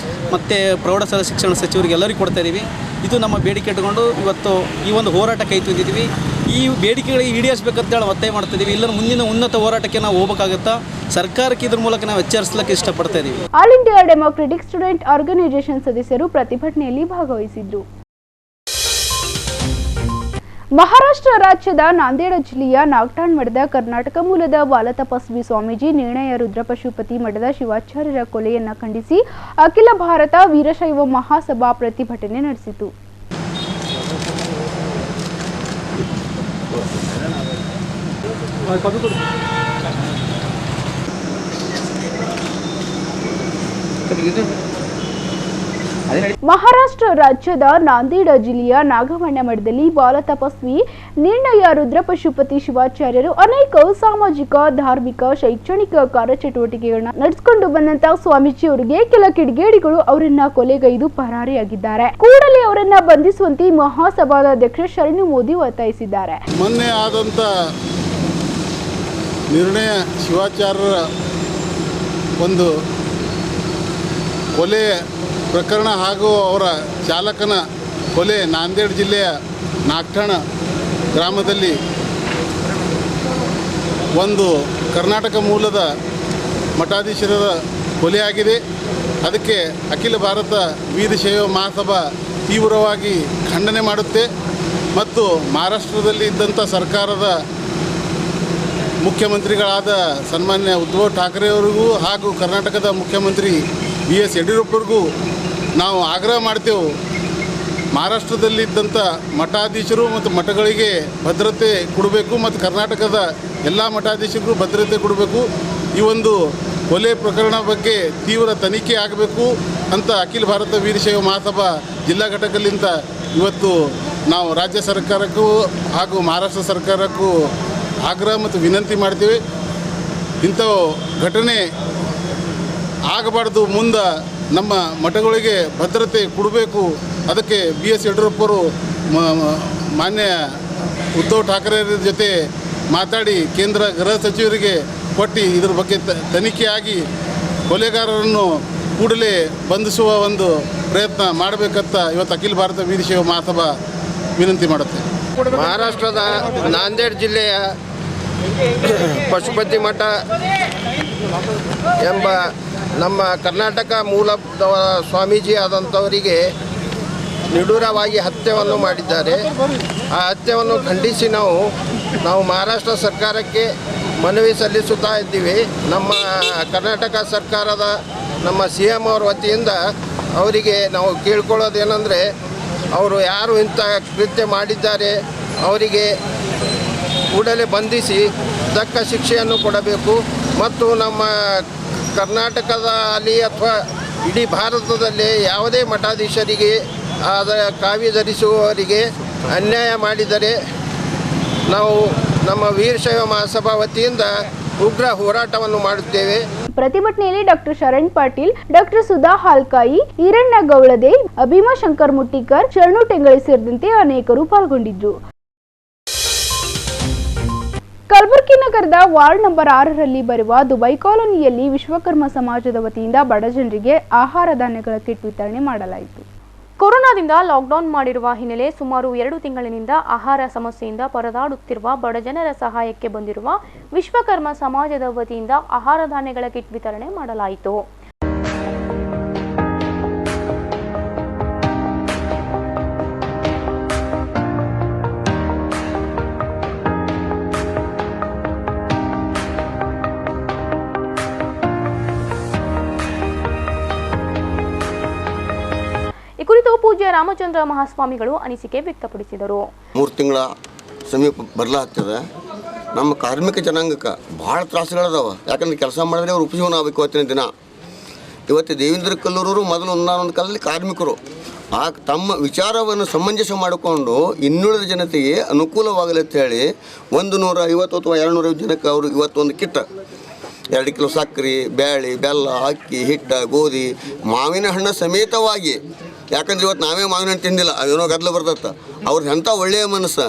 ಮತ್ತು ಪ್ರೌಢಶಾಲಾ ಶಿಕ್ಷಣ ಸಚಿವರಿಗೆ ಎಲ್ಲರಿಗೂ ಕೊಡ್ತಾ ಇದ್ದೀವಿ. ಇದು ನಮ್ಮ ಬೇಡಿಕೆ ಇಟ್ಕೊಂಡು ಇವತ್ತು ಈ ಒಂದು ಹೋರಾಟ ಕೈ ತುಂಬಿದ್ದೀವಿ. ಈ ಬೇಡಿಕೆಗಳಿಗೆ ಈಡೇರಿಸಬೇಕಂತೇಳಿ ಒತ್ತಾಯ ಮಾಡ್ತಿದ್ದೀವಿ. ಇಲ್ಲ ಮುಂದಿನ ಉನ್ನತ ಹೋರಾಟಕ್ಕೆ ನಾವು ಹೋಗಬೇಕಾಗುತ್ತಾ, ಸರ್ಕಾರಕ್ಕೆ ಇದ್ರ ಮೂಲಕ ನಾವು ಎಚ್ಚರಿಸಲಿಕ್ಕೆ ಇಷ್ಟಪಡ್ತಾ ಇದ್ದೀವಿ. All India democratic student organisation ಸದಸ್ಯರು ಪ್ರತಿಭಟನೆಯಲ್ಲಿ ಭಾಗವಹಿಸಿದ್ರು. ಮಹಾರಾಷ್ಟ್ರ ರಾಜ್ಯದ ನಾಂದೇಡ ಜಿಲ್ಲೆಯ ನಾಗ್ಟಾಣ್ ಮಠದ ಕರ್ನಾಟಕ ಮೂಲದ ಬಾಲತಪಸ್ವಿ ಸ್ವಾಮೀಜಿ ನಿರ್ಣಯ ರುದ್ರಪಶುಪತಿ ಮಠದ ಶಿವಾಚಾರ್ಯರ ಕೊಲೆಯನ್ನ ಖಂಡಿಸಿ ಅಖಿಲ ಭಾರತ ವೀರಶೈವ ಮಹಾಸಭಾ ಪ್ರತಿಭಟನೆ ನಡೆಸಿತು. ಮಹಾರಾಷ್ಟ್ರ ರಾಜ್ಯದ ನಾಂದೇಡ ಜಿಲ್ಲೆಯ ನಾಗವಣ್ಣ ಮಠದಲ್ಲಿ ಬಾಲತಪಸ್ವಿ ನಿರ್ಣಯ ರುದ್ರಪಶುಪತಿ ಶಿವಾಚಾರ್ಯರು ಅನೇಕ ಸಾಮಾಜಿಕ, ಧಾರ್ಮಿಕ, ಶೈಕ್ಷಣಿಕ ಕಾರ್ಯಚಟುವಟಿಕೆಗಳನ್ನ ನಡೆಸಿಕೊಂಡು ಬಂದಂತ ಸ್ವಾಮೀಜಿ ಅವರಿಗೆ ಕೆಲ ಕಿಡಿಗೇಡಿಗಳು ಅವರನ್ನ ಕೊಲೆಗೈದು ಪರಾರಿಯಾಗಿದ್ದಾರೆ. ಕೂಡಲೇ ಅವರನ್ನ ಬಂಧಿಸುವಂತೆ ಮಹಾಸಭಾದ ಅಧ್ಯಕ್ಷ ಶರಣು ಮೋದಿ ಒತ್ತಾಯಿಸಿದ್ದಾರೆ. ಮೊನ್ನೆ ಆದಂತ ನಿರ್ಣಯ ಶಿವಾಚಾರ್ಯರ ಒಂದು ಕೊಲೆ ಪ್ರಕರಣ ಹಾಗೂ ಅವರ ಚಾಲಕನ ಕೊಲೆ ನಾಂದೇಡ ಜಿಲ್ಲೆಯ ನಾಗ್ಠಾಣ ಗ್ರಾಮದಲ್ಲಿ ಒಂದು ಕರ್ನಾಟಕ ಮೂಲದ ಮಠಾಧೀಶರ ಕೊಲೆಯಾಗಿದೆ. ಅದಕ್ಕೆ ಅಖಿಲ ಭಾರತ ವೀರಶೈವ ಮಹಾಸಭಾ ತೀವ್ರವಾಗಿ ಖಂಡನೆ ಮಾಡುತ್ತೆ ಮತ್ತು ಮಹಾರಾಷ್ಟ್ರದಲ್ಲಿ ಇದ್ದಂಥ ಸರ್ಕಾರದ ಮುಖ್ಯಮಂತ್ರಿಗಳಾದ ಸನ್ಮಾನ್ಯ ಉದ್ಧವ್ ಠಾಕ್ರೆ ಅವರಿಗೂ ಹಾಗೂ ಕರ್ನಾಟಕದ ಮುಖ್ಯಮಂತ್ರಿ BS ಯಡಿಯೂರಪ್ಪರಿಗೂ ನಾವು ಆಗ್ರಹ ಮಾಡ್ತೇವೆ. ಮಹಾರಾಷ್ಟ್ರದಲ್ಲಿದ್ದಂಥ ಮಠಾಧೀಶರು ಮತ್ತು ಮಠಗಳಿಗೆ ಭದ್ರತೆ ಕೊಡಬೇಕು ಮತ್ತು ಕರ್ನಾಟಕದ ಎಲ್ಲ ಮಠಾಧೀಶರಿಗೂ ಭದ್ರತೆ ಕೊಡಬೇಕು. ಈ ಒಂದು ಕೊಲೆ ಪ್ರಕರಣ ಬಗ್ಗೆ ತೀವ್ರ ತನಿಖೆ ಆಗಬೇಕು ಅಂತ ಅಖಿಲ ಭಾರತ ವೀರಶೈವ ಮಹಾಸಭಾ ಜಿಲ್ಲಾ ಘಟಕದಿಂದ ಇವತ್ತು ನಾವು ರಾಜ್ಯ ಸರ್ಕಾರಕ್ಕೂ ಹಾಗೂ ಮಹಾರಾಷ್ಟ್ರ ಸರ್ಕಾರಕ್ಕೂ ಆಗ್ರಹ ಮತ್ತು ವಿನಂತಿ ಮಾಡ್ತೀವಿ. ಇಂಥ ಘಟನೆ ಆಗಬಾರ್ದು. ಮುಂದೆ ನಮ್ಮ ಮಠಗಳಿಗೆ ಭದ್ರತೆ ಕೊಡಬೇಕು. ಅದಕ್ಕೆ BS ಯಡಿಯೂರಪ್ಪರು ಮಾನ್ಯ ಉದ್ಧವ್ ಠಾಕ್ರೆ ಜೊತೆ ಮಾತಾಡಿ ಕೇಂದ್ರ ಗೃಹ ಸಚಿವರಿಗೆ ಕೊಟ್ಟು ಇದ್ರ ಬಗ್ಗೆ ತನಿಖೆಯಾಗಿ ಕೊಲೆಗಾರರನ್ನು ಕೂಡಲೇ ಬಂಧಿಸುವ ಒಂದು ಪ್ರಯತ್ನ ಮಾಡಬೇಕಂತ ಇವತ್ತು ಅಖಿಲ ಭಾರತ ವೀರಶೈವ ಮಹಾಸಭಾ ವಿನಂತಿ ಮಾಡುತ್ತೆ. ಮಹಾರಾಷ್ಟ್ರದ ನಾಂದೇಡ್ ಜಿಲ್ಲೆಯ ಪಶುಪತಿ ಮಠ ಎಂಬ ನಮ್ಮ ಕರ್ನಾಟಕ ಮೂಲದ ಸ್ವಾಮೀಜಿ ಆದಂಥವರಿಗೆ ನಿಡೂರವಾಗಿ ಹತ್ಯೆಯನ್ನು ಮಾಡಿದ್ದಾರೆ. ಆ ಹತ್ಯೆಯನ್ನು ಖಂಡಿಸಿ ನಾವು ಮಹಾರಾಷ್ಟ್ರ ಸರ್ಕಾರಕ್ಕೆ ಮನವಿ ಸಲ್ಲಿಸುತ್ತಾ ಇದ್ದೀವಿ. ನಮ್ಮ ಕರ್ನಾಟಕ ಸರ್ಕಾರದ ನಮ್ಮ CM ಅವರ ವತಿಯಿಂದ ಅವರಿಗೆ ನಾವು ಕೇಳ್ಕೊಳ್ಳೋದೇನೆಂದರೆ, ಅವರು ಯಾರು ಇಂಥ ಕೃತ್ಯ ಮಾಡಿದ್ದಾರೆ ಅವರಿಗೆ ಕೂಡಲೇ ಬಂಧಿಸಿ ತಕ್ಕ ಶಿಕ್ಷೆಯನ್ನು ಕೊಡಬೇಕು. ಮತ್ತು ನಮ್ಮ ಕರ್ನಾಟಕದಲ್ಲಿ ಅಥವಾ ಇಡೀ ಭಾರತದಲ್ಲಿ ಯಾವುದೇ ಮಠಾಧೀಶರಿಗೆ ಅದರ ಕಾವಿ ಧರಿಸುವವರಿಗೆ ಅನ್ಯಾಯ ಮಾಡಿದರೆ ನಾವು ನಮ್ಮ ವೀರಶೈವ ಮಹಾಸಭಾ ವತಿಯಿಂದ ಉಗ್ರ ಹೋರಾಟವನ್ನು ಮಾಡುತ್ತೇವೆ. ಪ್ರತಿಭಟನೆಯಲ್ಲಿ ಡಾಕ್ಟರ್ ಶರಣ್ ಪಾಟೀಲ್, ಡಾಕ್ಟರ್ ಸುಧಾ ಹಾಲ್ಕಾಯಿ, ಈರಣ್ಣ ಗೌಳದೆ, ಅಭಿಮಾ ಶಂಕರ್ ಮುಟ್ಟಿಕರ್, ಶರಣು ಟೆಂಗಳಿ ಸೇರಿದಂತೆ ಅನೇಕರು ಪಾಲ್ಗೊಂಡಿದ್ದರು. ಕಲಬುರಗಿ ನಗರದ ವಾರ್ಡ್ ನಂಬರ್ 6ರಲ್ಲಿ ಬರುವ ದುಬೈ ಕಾಲೋನಿಯಲ್ಲಿ ವಿಶ್ವಕರ್ಮ ಸಮಾಜದ ವತಿಯಿಂದ ಬಡ ಜನರಿಗೆ ಆಹಾರ ಧಾನ್ಯಗಳ ಕಿಟ್ ವಿತರಣೆ ಮಾಡಲಾಯಿತು. ಕೊರೋನಾದಿಂದ ಲಾಕ್ಡೌನ್ ಮಾಡಿರುವ ಹಿನ್ನೆಲೆ ಸುಮಾರು 2 ತಿಂಗಳಿನಿಂದ ಆಹಾರ ಸಮಸ್ಯೆಯಿಂದ ಪರದಾಡುತ್ತಿರುವ ಬಡ ಜನರ ಸಹಾಯಕ್ಕೆ ಬಂದಿರುವ ವಿಶ್ವಕರ್ಮ ಸಮಾಜದ ವತಿಯಿಂದ ಆಹಾರ ಧಾನ್ಯಗಳ ಕಿಟ್ ವಿತರಣೆ ಮಾಡಲಾಯಿತು. ಈ ಕುರಿತು ಪೂಜ್ಯ ರಾಮಚಂದ್ರ ಮಹಾಸ್ವಾಮಿಗಳು ಅನಿಸಿಕೆ ವ್ಯಕ್ತಪಡಿಸಿದರು. 3 ತಿಂಗಳ ಸಮೀಪ ಬರ್ಲಾಗ್ತದೆ. ನಮ್ಮ ಕಾರ್ಮಿಕ ಜನಾಂಗಕ್ಕೆ ಭಾಳ ತ್ರಾಸುಗಳದಾವ. ಯಾಕಂದ್ರೆ ಕೆಲಸ ಮಾಡಿದ್ರೆ ಅವ್ರು ಉಪಜೀವನ ಆಗಬೇಕು ಇವತ್ತಿನ ದಿನ. ಇವತ್ತು ದೇವೇಂದ್ರ ಕಲ್ಲೂರವರು ಮೊದಲು ಒಂದೊಂದು ಕಾಲದಲ್ಲಿ ಕಾರ್ಮಿಕರು ತಮ್ಮ ವಿಚಾರವನ್ನು ಸಮಂಜಸ ಮಾಡಿಕೊಂಡು ಇನ್ನುಳಿದ ಜನತೆಗೆ ಅನುಕೂಲವಾಗಲಿ ಅಂತ ಹೇಳಿ 150 ಅಥವಾ 250 ಜನಕ್ಕೆ ಅವರು ಇವತ್ತೊಂದು ಕಿಟ್ 2 ಕಿಲೋ ಸಕ್ಕರೆ, ಬೇಳೆ, ಬೆಲ್ಲ, ಅಕ್ಕಿ, ಹಿಟ್ಟು, ಗೋಧಿ, ಮಾವಿನ ಹಣ್ಣು ಸಮೇತವಾಗಿ. ಯಾಕಂದ್ರೆ ಇವತ್ತು ನಾವೇ ಮಾವಿನ ಹಣ್ಣು ತಿಂದಿಲ್ಲ, ಅವೇನೋ ಗದ್ದಲ ಬರ್ತತ್ತ. ಅವ್ರದ್ದು ಎಂಥ ಒಳ್ಳೆಯ ಮನಸ್ಸು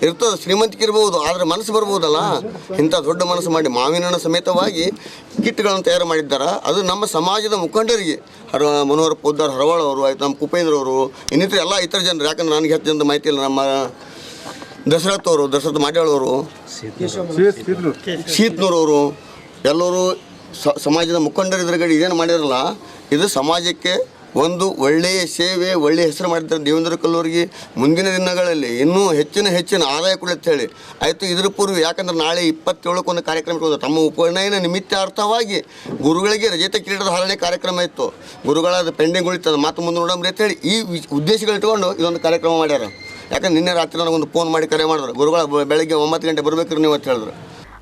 ಇರ್ತದೆ. ಶ್ರೀಮಂತಿಕೆ ಇರ್ಬೋದು, ಆದರೆ ಮನಸ್ಸು ಬರ್ಬೋದಲ್ಲ. ಇಂಥ ದೊಡ್ಡ ಮನಸ್ಸು ಮಾಡಿ ಮಾವಿನ ಹಣ್ಣು ಸಮೇತವಾಗಿ ಕಿಟ್ಗಳನ್ನು ತಯಾರು ಮಾಡಿದ್ದಾರೆ. ಅದು ನಮ್ಮ ಸಮಾಜದ ಮುಖಂಡರಿಗೆ ಮನೋಹರ ಪೋದ್ದಾರ್ ಹರವಾಳ ಅವರು ಆಯ್ತು, ನಮ್ಮ ಕುಪೇಂದ್ರವರು, ಇನ್ನಿತರ ಎಲ್ಲ ಇತರ ಜನರು. ಯಾಕಂದ್ರೆ ನನಗೆ ಹೆಚ್ಚು ಜನದ ಮಾಹಿತಿ ಇಲ್ಲ. ನಮ್ಮ ದಶರಥ ಮಾಡ್ಯಾಳವರು, ಶೀತ್ನೂರವರು ಎಲ್ಲರೂ ಸಮಾಜದ ಮುಖಂಡರು ಎದುರುಗಡೆ ಇದೇನು ಮಾಡಿರಲ್ಲ, ಇದು ಸಮಾಜಕ್ಕೆ ಒಂದು ಒಳ್ಳೆಯ ಸೇವೆ, ಒಳ್ಳೆಯ ಹೆಸರು ಮಾಡಿದ್ದಾರೆ. ದೇವೇಂದ್ರ ಕಲ್ಲೂರಿಗೆ ಮುಂದಿನ ದಿನಗಳಲ್ಲಿ ಇನ್ನೂ ಹೆಚ್ಚಿನ ಆದಾಯ ಕೊಡುತ್ತೆ ಹೇಳಿ ಆಯಿತು. ಇದ್ರ ಪೂರ್ವ ಯಾಕಂದ್ರೆ ನಾಳೆ 27ಕ್ಕೆ ಒಂದು ಕಾರ್ಯಕ್ರಮ ಇಟ್ಕೊಂಡು ತಮ್ಮ ಉಪನಯನ ನಿಮಿತ್ತಾರ್ಥವಾಗಿ ಗುರುಗಳಿಗೆ ರಜತ ಕಿರೀಟದ ಧಾರಣೆ ಕಾರ್ಯಕ್ರಮ ಇತ್ತು. ಗುರುಗಳಾದ ಪೆಂಡಿಂಗ್ ಉಳಿತದ ಮಾತು ಮುಂದೆ ನೋಡಂಬ್ರಿ ಅಂತೇಳಿ ಈ ಉದ್ದೇಶಗಳಿಟ್ಕೊಂಡು ಇದೊಂದು ಕಾರ್ಯಕ್ರಮ ಮಾಡ್ಯಾರ. ಯಾಕಂದ್ರೆ ನಿನ್ನೆ ರಾತ್ರಿ ನನಗೊಂದು ಫೋನ್ ಮಾಡಿ ಕರೆ ಮಾಡಿದ್ರು. ಗುರುಗಳ ಬೆಳಗ್ಗೆ 9 ಗಂಟೆ ಬರ್ಬೇಕ್ರಿ ನೀವು ಅಂತ ಹೇಳಿದ್ರು.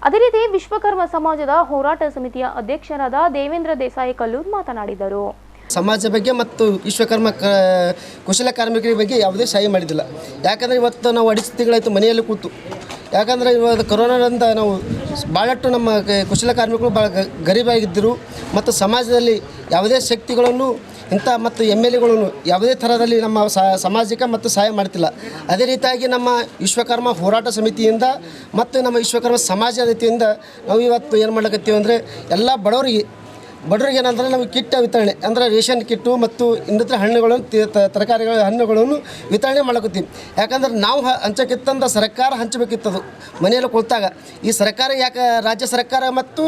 ಅದೇ ರೀತಿ ವಿಶ್ವಕರ್ಮ ಸಮಾಜದ ಹೋರಾಟ ಸಮಿತಿಯ ಅಧ್ಯಕ್ಷರಾದ ದೇವೇಂದ್ರ ದೇಸಾಯಿ ಕಲ್ಲೂರ್ ಮಾತನಾಡಿದರು. ಸಮಾಜ ಬಗ್ಗೆ ಮತ್ತು ವಿಶ್ವಕರ್ಮ ಕುಶಲ ಕಾರ್ಮಿಕರ ಬಗ್ಗೆ ಯಾವುದೇ ಸಹಾಯ ಮಾಡಿದ್ದಿಲ್ಲ. ಯಾಕಂದರೆ ಇವತ್ತು ನಾವು 2 ತಿಂಗಳಾಯಿತು ಮನೆಯಲ್ಲಿ ಕೂತು. ಯಾಕಂದರೆ ಇವತ್ತು ಕೊರೋನಾದಿಂದ ನಾವು ಭಾಳಷ್ಟು ನಮ್ಮ ಕುಶಲ ಕಾರ್ಮಿಕರು ಭಾಳ ಗರೀಬಾಗಿದ್ದರು. ಮತ್ತು ಸಮಾಜದಲ್ಲಿ ಯಾವುದೇ ಶಕ್ತಿಗಳನ್ನು ಇಂಥ ಮತ್ತು MLAಗಳನ್ನು ಯಾವುದೇ ಥರದಲ್ಲಿ ನಮ್ಮ ಸಮಾಜಕ್ಕೆ ಮತ್ತು ಸಹಾಯ ಮಾಡ್ತಿಲ್ಲ. ಅದೇ ರೀತಿಯಾಗಿ ನಮ್ಮ ವಿಶ್ವಕರ್ಮ ಹೋರಾಟ ಸಮಿತಿಯಿಂದ ಮತ್ತು ನಮ್ಮ ವಿಶ್ವಕರ್ಮ ಸಮಾಜದ ರೀತಿಯಿಂದ ನಾವು ಇವತ್ತು ಏನು ಮಾಡ್ಲಿಕ್ಕತ್ತೀವಿ ಅಂದರೆ ಎಲ್ಲ ಬಡವರಿಗೆ ಏನಂದ್ರೆ ನಮಗೆ ಕಿಟ್ ವಿತರಣೆ ಅಂದರೆ ರೇಷನ್ ಕಿಟ್ಟು ಮತ್ತು ಇನ್ನಿತರ ಹಣ್ಣುಗಳನ್ನು ತರಕಾರಿಗಳ ಹಣ್ಣುಗಳನ್ನು ವಿತರಣೆ ಮಾಡಕತ್ತೀವಿ. ಯಾಕಂದ್ರೆ ನಾವು ಹಂಚಕ್ಕಿತ್ತಂದ್ರೆ ಸರ್ಕಾರ ಹಂಚಬೇಕಿತ್ತದು ಮನೆಯಲ್ಲಿ ಕುಳಿತಾಗ. ಈ ಸರ್ಕಾರ ಯಾಕೆ ರಾಜ್ಯ ಸರ್ಕಾರ ಮತ್ತು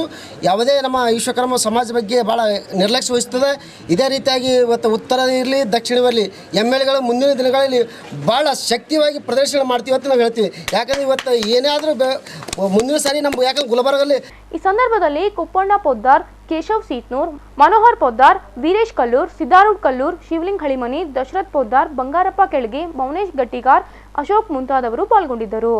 ಯಾವುದೇ ನಮ್ಮ ವಿಶ್ವಕರ್ಮ ಸಮಾಜ ಬಗ್ಗೆ ಭಾಳ ನಿರ್ಲಕ್ಷ್ಯ ವಹಿಸ್ತದೆ. ಇದೇ ರೀತಿಯಾಗಿ ಇವತ್ತು ಉತ್ತರ ಇರಲಿ ದಕ್ಷಿಣವಿರಲಿ MLAಗಳು ಮುಂದಿನ ದಿನಗಳಲ್ಲಿ ಭಾಳ ಶಕ್ತಿಯಾಗಿ ಪ್ರದರ್ಶನ ಮಾಡ್ತೀವಿ ಅಂತ ನಾವು ಹೇಳ್ತೀವಿ. ಯಾಕಂದ್ರೆ ಇವತ್ತು ಏನಾದರೂ ಮುಂದಿನ ಸಾರಿ ನಮ್ಮ ಯಾಕಂದ್ರೆ ಗುಲ್ಬರ್ಗಲ್ಲಿ ಈ ಸಂದರ್ಭದಲ್ಲಿ ಕುಪ್ಪಣ್ಣ ಪೊದ್ದಾರ್, ಕೇಶವ್ ಸೀತ್ನೂರ್, ಮನೋಹರ್ ಪೊದ್ದಾರ್, ವೀರೇಶ್ ಕಲ್ಲೂರ್, ಸಿದ್ದಾರೂಢ್ ಕಲ್ಲೂರ್, ಶಿವಲಿಂಗ್ ಹಳಿಮನಿ, ದಶರಥ್ ಪೊದ್ದಾರ್, ಬಂಗಾರಪ್ಪ ಕೆಳಗೆ, ಮೌನೇಶ್ ಗಟ್ಟಿಗಾರ್, ಅಶೋಕ್ ಮುಂತಾದವರು ಪಾಲ್ಗೊಂಡಿದ್ದರು.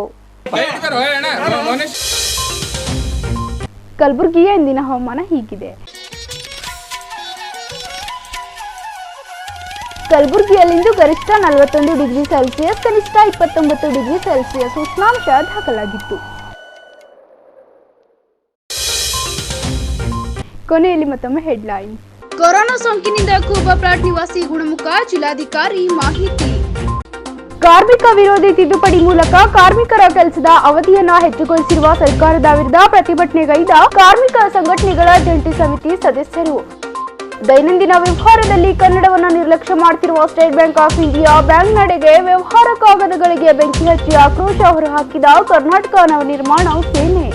ಕಲಬುರಗಿಯ ಇಂದಿನ ಹವಾಮಾನ ಹೀಗಿದೆ. ಕಲಬುರಗಿಯಲ್ಲಿಂದು ಗರಿಷ್ಠ 41 ಡಿಗ್ರಿ ಸೆಲ್ಸಿಯಸ್, ಕನಿಷ್ಠ 29 ಡಿಗ್ರಿ ಸೆಲ್ಸಿಯಸ್ ಉಷ್ಣಾಂಶ ದಾಖಲಾಗಿತ್ತು. ಕೊನೆಯಲ್ಲಿ ಮತ್ತೊಮ್ಮೆ ಹೆಡ್ಲೈನ್. ಕೊರೋನಾ ಸೋಂಕಿನಿಂದ ಕೂಬಾ ಪ್ಲಾಟ್ ನಿವಾಸಿ ಗುಣಮುಖ, ಜಿಲ್ಲಾಧಿಕಾರಿ ಮಾಹಿತಿ. ಕಾರ್ಮಿಕ ವಿರೋಧಿ ತಿದ್ದುಪಡಿ ಮೂಲಕ ಕಾರ್ಮಿಕರ ಕೆಲಸದ ಅವಧಿಯನ್ನ ಹೆಚ್ಚುಗೊಳಿಸಿರುವ ಸರ್ಕಾರದ ವಿರುದ್ಧ ಪ್ರತಿಭಟನೆಗೈದ ಕಾರ್ಮಿಕ ಸಂಘಟನೆಗಳ ಜಂಟಿ ಸಮಿತಿ ಸದಸ್ಯರು. ದೈನಂದಿನ ವ್ಯವಹಾರದಲ್ಲಿ ಕನ್ನಡವನ್ನು ನಿರ್ಲಕ್ಷ್ಯ ಮಾಡುತ್ತಿರುವ State Bank of India bank ನಡೆಗೆ ವ್ಯವಹಾರ ಕಾಗದಗಳಿಗೆ ಬೆಂಕಿ ಹಚ್ಚಿ ಆಕ್ರೋಶ ಹೊರಹಾಕಿದ ಕರ್ನಾಟಕ ನವನಿರ್ಮಾಣ ಸೇನೆ.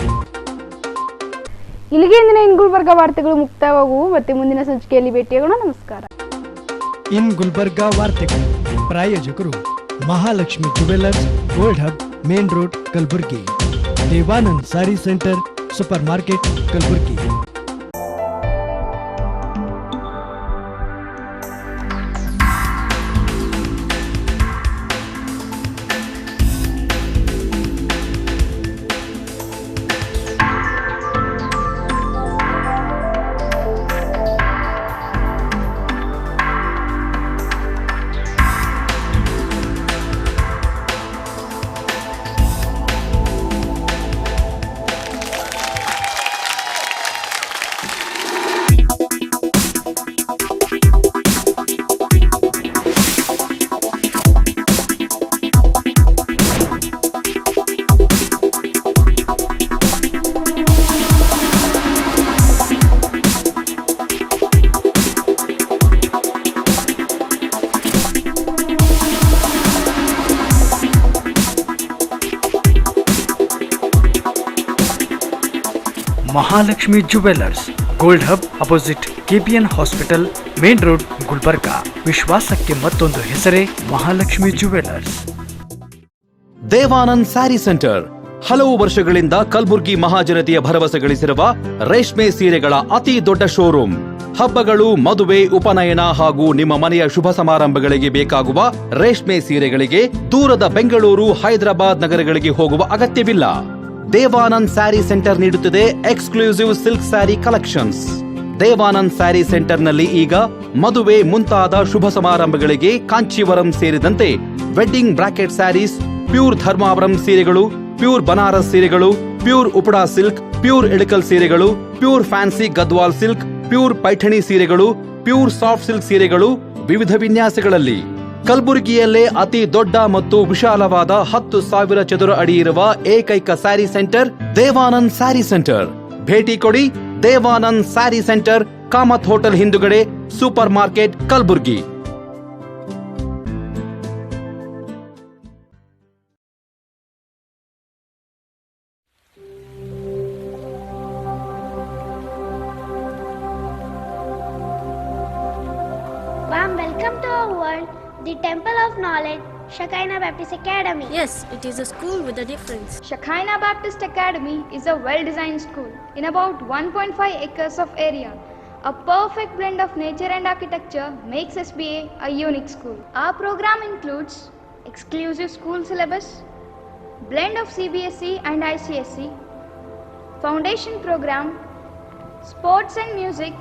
ಇಲ್ಲಿಗೆ ಇಂದಿನ ಗುಲ್ಬರ್ಗಾ ವಾರ್ತೆಗಳು ಮುಕ್ತಾಯವಾಗುವು. ಮತ್ತೆ ಮುಂದಿನ ಸಂಚಿಕೆಯಲ್ಲಿ ಭೇಟಿಯಾಗೋಣ. ನಮಸ್ಕಾರ. ಇನ್ ಗುಲ್ಬರ್ಗಾ ವಾರ್ತೆಗಳು ಪ್ರಾಯೋಜಕರು Mahalakshmi jewellers, gold hub, main road, Kalaburgi. Devanand sari centre, super market, Kalaburgi. Mahalakshmi jewellers, gold hub opposite KPN hospital, main road, Gulbarga. ವಿಶ್ವಾಸಕ್ಕೆ ಮತ್ತೊಂದು ಹೆಸರೇ ಮಹಾಲಕ್ಷ್ಮಿ ಜುವೆಲ್ಲರ್ಸ್. ದೇವಾನಂದ್ ಸ್ಯಾರಿ ಸೆಂಟರ್ ಹಲವು ವರ್ಷಗಳಿಂದ ಕಲಬುರ್ಗಿ ಮಹಾಜನತೆಯ ಭರವಸೆ ಗಳಿಸಿರುವ ರೇಷ್ಮೆ ಸೀರೆಗಳ ಅತಿ ದೊಡ್ಡ ಶೋರೂಮ್. ಹಬ್ಬಗಳು, ಮದುವೆ, ಉಪನಯನ ಹಾಗೂ ನಿಮ್ಮ ಮನೆಯ ಶುಭ ಸಮಾರಂಭಗಳಿಗೆ ಬೇಕಾಗುವ ರೇಷ್ಮೆ ಸೀರೆಗಳಿಗೆ ದೂರದ ಬೆಂಗಳೂರು, ಹೈದರಾಬಾದ್ ನಗರಗಳಿಗೆ ಹೋಗುವ ಅಗತ್ಯವಿಲ್ಲ. ದೇವಾನಂದ್ ಸ್ಯಾರಿ ಸೆಂಟರ್ ನೀಡುತ್ತಿದೆ exclusive silk sari collections. Devanand sari ಸೆಂಟರ್ನಲ್ಲಿ ಈಗ ಮದುವೆ ಮುಂತಾದ ಶುಭ ಸಮಾರಂಭಗಳಿಗೆ ಕಾಂಚೀವರಂ ಸೇರಿದಂತೆ wedding brocade saris, pure Dharmavaram ಸೀರೆಗಳು, ಪ್ಯೂರ್ ಬನಾರಸ್ ಸೀರೆಗಳು, pure Uppada silk, pure Ilkal ಸೀರೆಗಳು, pure fancy Gadwal silk, pure Paithani ಸೀರೆಗಳು, ಪ್ಯೂರ್ ಸಾಫ್ಟ್ ಸಿಲ್ಕ್ ಸೀರೆಗಳು ವಿವಿಧ ವಿನ್ಯಾಸಗಳಲ್ಲಿ. ಕಲಬುರಗಿಯಲ್ಲೇ ಅತಿ ದೊಡ್ಡ ಮತ್ತು ವಿಶಾಲವಾದ 10,000 ಚದುರ ಅಡಿ ಇರುವ ಏಕೈಕ ಸ್ಯಾರಿ ಸೆಂಟರ್ ದೇವಾನಂದ್ ಸ್ಯಾರಿ ಸೆಂಟರ್. ಭೇಟಿ ಕೊಡಿ. ದೇವಾನಂದ್ ಸ್ಯಾರಿ ಸೆಂಟರ್, ಕಾಮತ್ ಹೋಟೆಲ್ ಹಿಂದುಗಡೆ, super market, Kalaburagi. Warm welcome to our world, the Temple of Knowledge, Shekinah Baptist Academy. Yes, it is a school with a difference. Shekinah Baptist Academy is a well-designed school in about 1.5 acres of area. A perfect blend of nature and architecture makes SBA a unique school. Our program includes exclusive school syllabus, blend of CBSE and ICSE, foundation program, sports and music,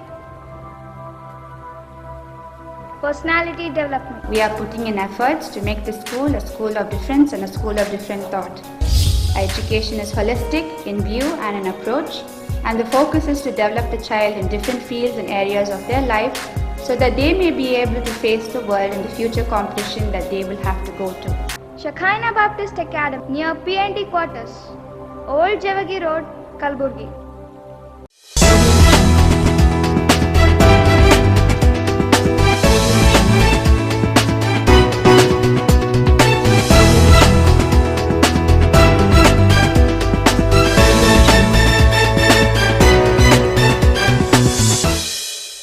personality development. We are putting in efforts to make this school a school of difference and a school of different thought. Our education is holistic in view and in approach, and the focus is to develop the child in different fields and areas of their life so that they may be able to face the world and the future competition that they will have to go to. Shekinah Baptist Academy near PNT quarters, Old Javagi Road, Kalburgi.